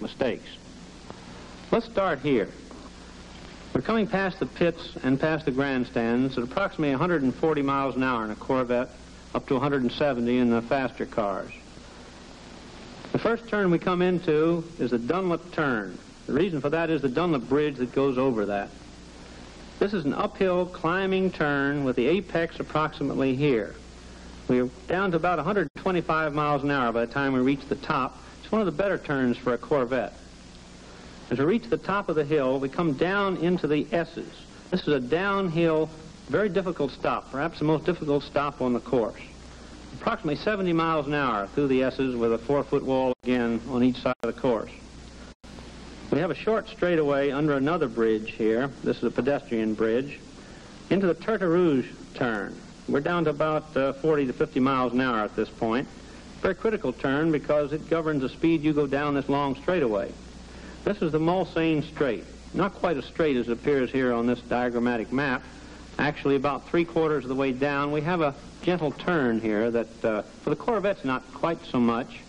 mistakes. Let's start here. We're coming past the pits and past the grandstands at approximately 140 miles an hour in a Corvette, up to 170 in the faster cars. The first turn we come into is the Dunlop turn. The reason for that is the Dunlop bridge that goes over that. This is an uphill climbing turn with the apex approximately here. We're down to about 125 miles an hour by the time we reach the top. It's one of the better turns for a Corvette. As we reach the top of the hill, we come down into the S's. This is a downhill, very difficult stop, perhaps the most difficult stop on the course. Approximately 70 miles an hour through the S's with a 4-foot wall again on each side of the course. We have a short straightaway under another bridge here. This is a pedestrian bridge. Into the Turtle turn. We're down to about 40 to 50 miles an hour at this point. Very critical turn because it governs the speed you go down this long straightaway. This is the Mulsanne Straight. Not quite as straight as it appears here on this diagrammatic map. Actually, about 3/4 of the way down, we have a gentle turn here that, for the Corvettes, not quite so much.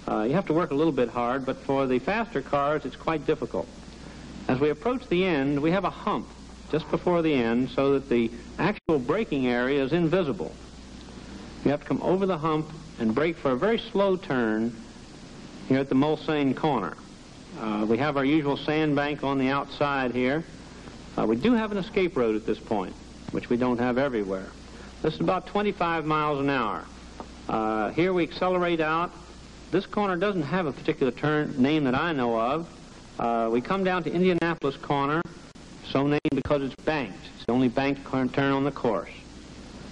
You have to work a little bit hard, but for the faster cars, it's quite difficult. As we approach the end, we have a hump just before the end so that the actual braking area is invisible. You have to come over the hump and brake for a very slow turn here at the Mulsanne corner. We have our usual sandbank on the outside here. We do have an escape road at this point, which we don't have everywhere. This is about 25 miles an hour. Here we accelerate out. This corner doesn't have a particular name that I know of. We come down to Indianapolis corner, so named because it's banked. It's the only banked turn on the course.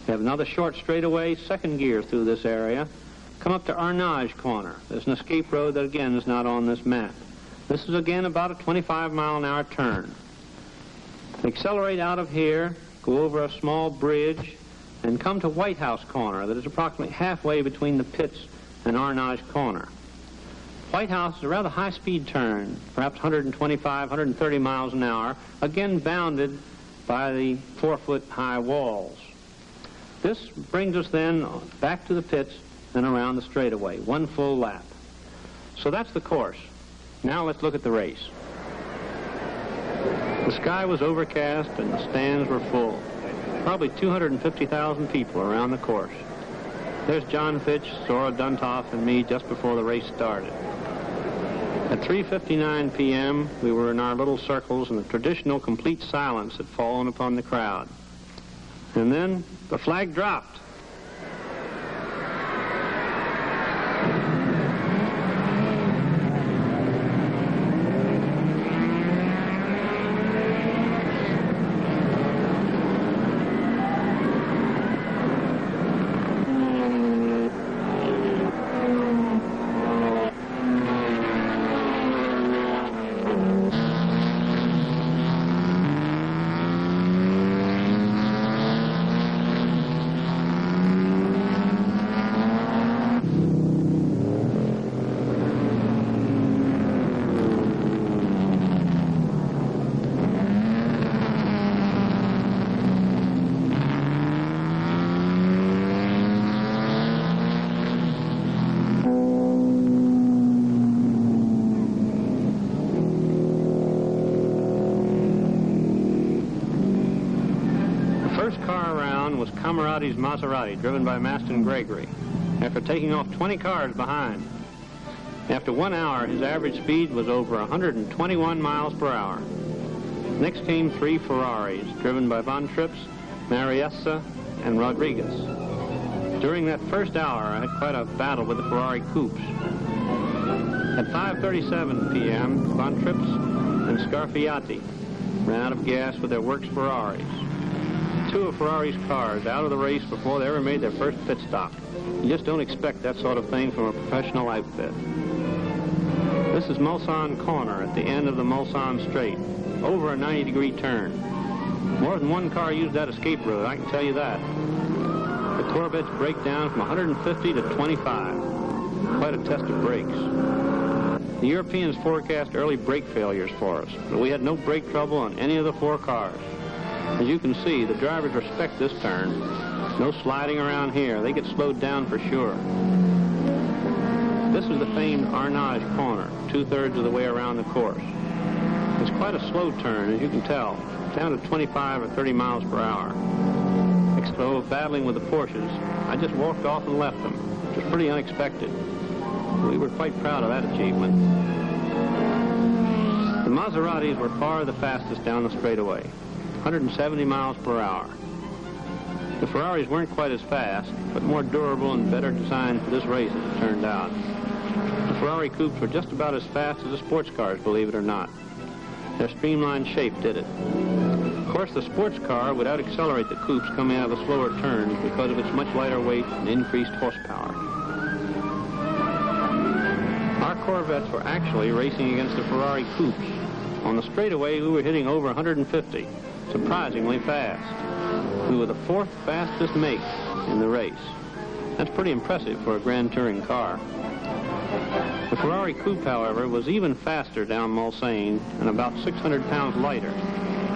We have another short straightaway, second gear through this area. Come up to Arnage corner. There's an escape road that again is not on this map. This is again about a 25-mile-an-hour turn. We accelerate out of here, go over a small bridge, and come to White House corner that is approximately halfway between the pits and Arnage corner. White House is a rather high-speed turn, perhaps 125, 130 miles an hour, again bounded by the 4-foot-high walls. This brings us then back to the pits and around the straightaway, one full lap. So that's the course. Now let's look at the race. The sky was overcast and the stands were full. Probably 250,000 people around the course. There's John Fitch, Zora Duntov, and me just before the race started. At 3:59 p.m., we were in our little circles and the traditional complete silence had fallen upon the crowd. And then the flag dropped. CAMORADI's Maserati, driven by Maston Gregory, after taking off 20 cars behind. After 1 hour, his average speed was over 121 miles per hour. Next came 3 Ferraris, driven by Von Trips, Mariessa, and Rodriguez. During that first hour, I had quite a battle with the Ferrari coupes. At 5:37 p.m., Von Trips and Scarfiati ran out of gas with their works Ferraris. 2 of Ferrari's cars out of the race before they ever made their first pit stop. You just don't expect that sort of thing from a professional outfit. This is Mulsanne corner at the end of the Mulsanne Straight, over a 90-degree turn. More than one car used that escape road, I can tell you that. The Corvettes break down from 150 to 25. Quite a test of brakes. The Europeans forecast early brake failures for us, but we had no brake trouble on any of the 4 cars. As you can see, the drivers respect this turn. No sliding around here. They get slowed down for sure. This is the famed Arnage corner, 2/3 of the way around the course. It's quite a slow turn, as you can tell, down to 25 or 30 miles per hour. So, battling with the Porsches, I just walked off and left them, which was pretty unexpected. We were quite proud of that achievement. The Maseratis were far the fastest down the straightaway, 170 miles per hour. The Ferraris weren't quite as fast, but more durable and better designed for this race, as it turned out. The Ferrari coupes were just about as fast as the sports cars, believe it or not. Their streamlined shape did it. Of course, the sports car would out-accelerate the coupes coming out of the slower turns because of its much lighter weight and increased horsepower. Our Corvettes were actually racing against the Ferrari coupes. On the straightaway, we were hitting over 150, surprisingly fast. We were the 4th fastest make in the race. That's pretty impressive for a Grand Touring car. The Ferrari coupe, however, was even faster down Mulsanne and about 600 pounds lighter,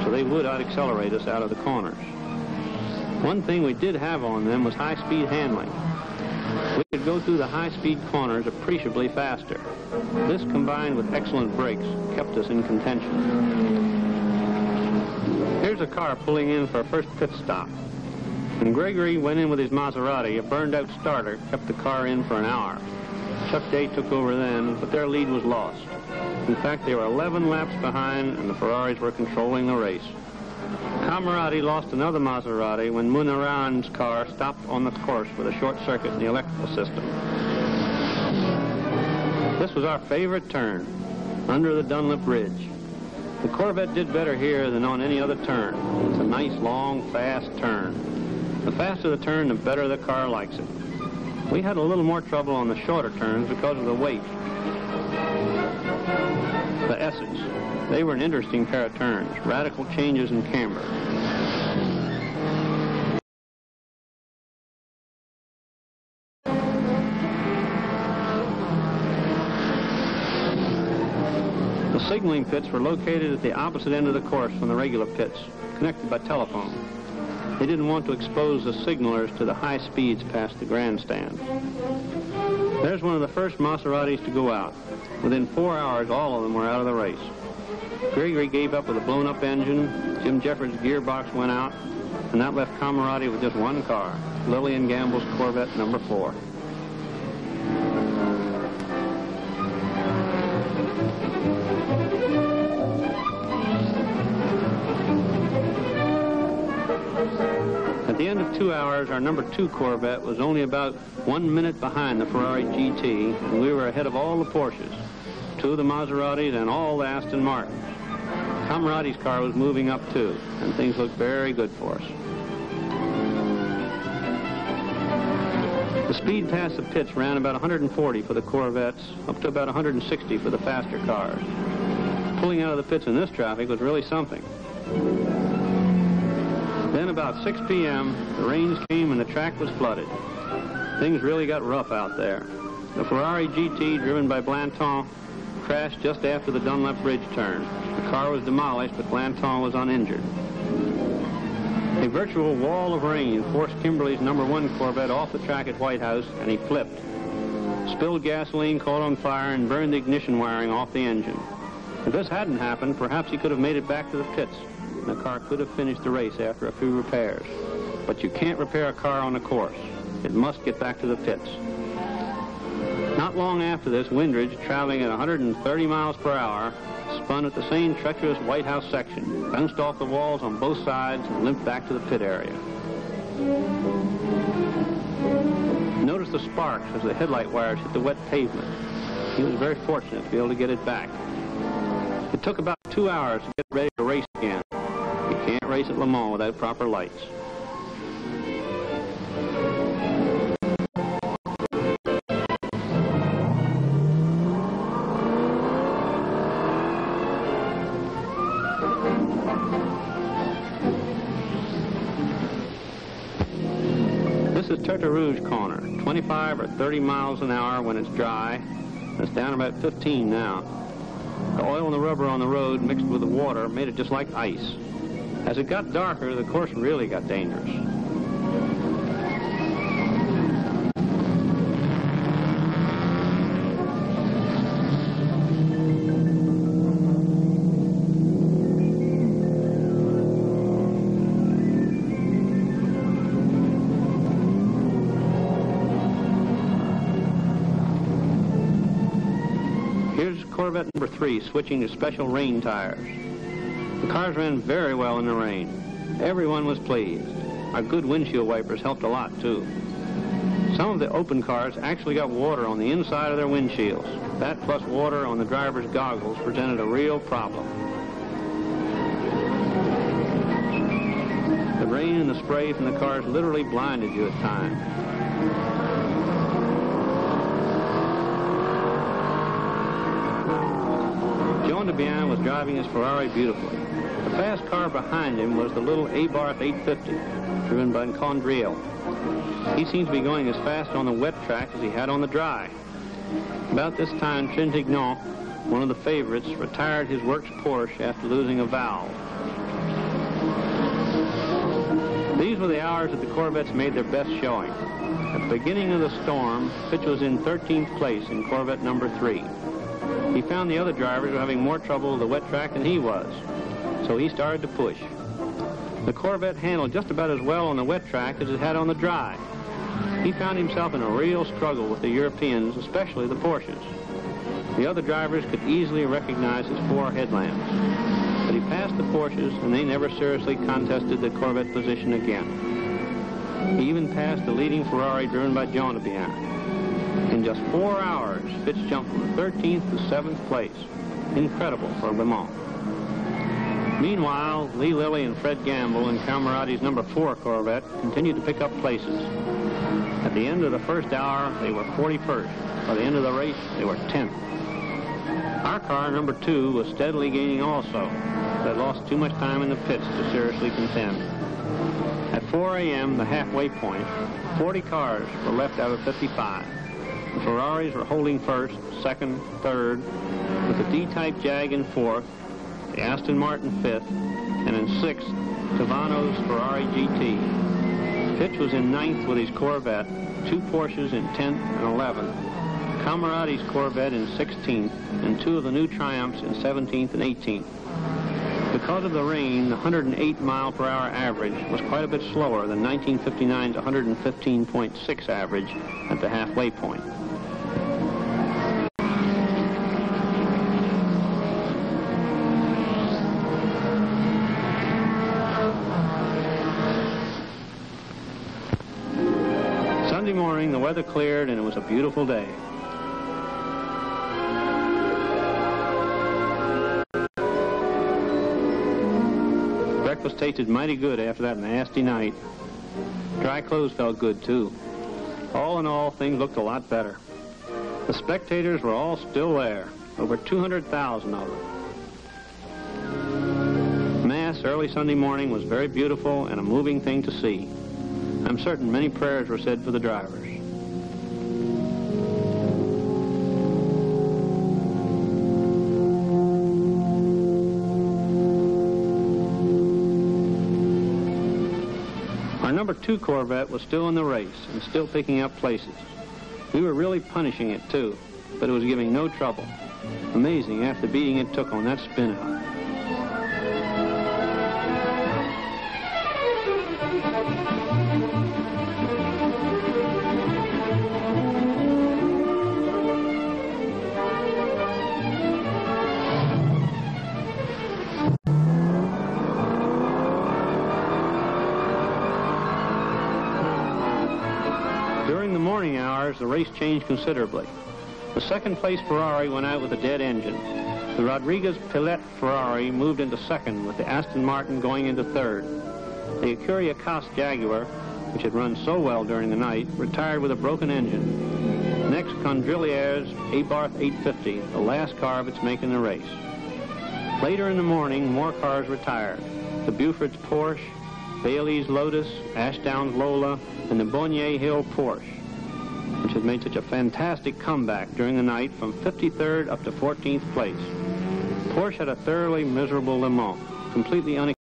so they would out-accelerate us out of the corners. One thing we did have on them was high-speed handling. We could go through the high-speed corners appreciably faster. This, combined with excellent brakes, kept us in contention. Here's a car pulling in for a first pit stop. When Gregory went in with his Maserati, a burned-out starter kept the car in for an hour. Chuck Day took over then, but their lead was lost. In fact, they were 11 laps behind, and the Ferraris were controlling the race. CAMORADI lost another Maserati when Munaran's car stopped on the course with a short circuit in the electrical system. This was our favorite turn, under the Dunlop Ridge. The Corvette did better here than on any other turn. It's a nice, long, fast turn. The faster the turn, the better the car likes it. We had a little more trouble on the shorter turns because of the weight. The S's. They were an interesting pair of turns, radical changes in camber. The signaling pits were located at the opposite end of the course from the regular pits, connected by telephone. They didn't want to expose the signalers to the high speeds past the grandstand. There's one of the first Maseratis to go out. Within 4 hours, all of them were out of the race. Gregory gave up with a blown-up engine, Jim Jeffords' gearbox went out, and that left CAMORADI with just one car, Lillian Gamble's Corvette number 4. At the end of 2 hours, our number 2 Corvette was only about 1 minute behind the Ferrari GT, and we were ahead of all the Porsches, 2 of the Maseratis, and all the Aston Martin. CAMORADI's car was moving up too, and things looked very good for us. The speed past the pits ran about 140 for the Corvettes, up to about 160 for the faster cars. Pulling out of the pits in this traffic was really something. Then about 6 p.m., the rains came and the track was flooded. Things really got rough out there. The Ferrari GT, driven by Blanton, crashed just after the Dunlop Bridge turn. The car was demolished, but Blanton was uninjured. A virtual wall of rain forced Kimberly's number 1 Corvette off the track at White House, and he flipped. Spilled gasoline, caught on fire, and burned the ignition wiring off the engine. If this hadn't happened, perhaps he could have made it back to the pits. The car could have finished the race after a few repairs. But you can't repair a car on the course. It must get back to the pits. Not long after this, Windridge, traveling at 130 miles per hour, spun at the same treacherous White House section, bounced off the walls on both sides, and limped back to the pit area. Notice the sparks as the headlight wires hit the wet pavement. He was very fortunate to be able to get it back. It took about 2 hours to get ready to race again. You can't race at Le Mans without proper lights. This is Rouge corner, 25 or 30 miles an hour when it's dry. It's down about 15 now. The oil and the rubber on the road mixed with the water made it just like ice. As it got darker, the course really got dangerous. Corvette number 3 switching to special rain tires. The cars ran very well in the rain. Everyone was pleased. Our good windshield wipers helped a lot, too. Some of the open cars actually got water on the inside of their windshields. That plus water on the driver's goggles presented a real problem. The rain and the spray from the cars literally blinded you at times. John DeBian was driving his Ferrari beautifully. The fast car behind him was the little Abarth 850, driven by Condriel. He seemed to be going as fast on the wet track as he had on the dry. About this time, Trintignant, one of the favorites, retired his works Porsche after losing a valve. These were the hours that the Corvettes made their best showing. At the beginning of the storm, Fitch was in 13th place in Corvette number 3. He found the other drivers were having more trouble with the wet track than he was, so he started to push. The Corvette handled just about as well on the wet track as it had on the dry. He found himself in a real struggle with the Europeans, especially the Porsches. The other drivers could easily recognize his 4 headlamps. But he passed the Porsches, and they never seriously contested the Corvette position again. He even passed the leading Ferrari driven by John DeBian. In just 4 hours, Fitch jumped from 13th to 7th place. Incredible for Le Mans. Meanwhile, Lee Lilly and Fred Gamble in CAMORADI's number 4 Corvette continued to pick up places. At the end of the first hour, they were 41st. By the end of the race, they were 10th. Our car, number 2, was steadily gaining also, but had lost too much time in the pits to seriously contend. At 4 a.m., the halfway point, 40 cars were left out of 55. The Ferraris were holding first, second, third, with the D-Type Jag in fourth, the Aston Martin fifth, and in sixth, Tavano's Ferrari GT. Fitch was in ninth with his Corvette, 2 Porsches in 10th and 11th, CAMORADI's Corvette in 16th, and 2 of the new Triumphs in 17th and 18th. Because of the rain, the 108-mile-per-hour average was quite a bit slower than 1959's 115.6 average at the halfway point. Sunday morning, the weather cleared, and it was a beautiful day. Breakfast tasted mighty good after that nasty night. Dry clothes felt good, too. All in all, things looked a lot better. The spectators were all still there, over 200,000 of them. Mass early Sunday morning was very beautiful and a moving thing to see. I'm certain many prayers were said for the drivers. Our number 2 Corvette was still in the race and still picking up places. We were really punishing it, too, but it was giving no trouble. Amazing after the beating it took on that spin-out. During the morning hours, the race changed considerably. The second-place Ferrari went out with a dead engine. The Rodriguez-Pillet Ferrari moved into second, with the Aston Martin going into third. The Ecurie Cos Jaguar, which had run so well during the night, retired with a broken engine. Next, Condrillier's Abarth 850, the last car of its make in the race. Later in the morning, more cars retired. The Buford's Porsche, Bailey's Lotus, Ashdown's Lola, and the Bonnier Hill Porsche, which had made such a fantastic comeback during the night from 53rd up to 14th place. Porsche had a thoroughly miserable Le Mans, completely unexpected.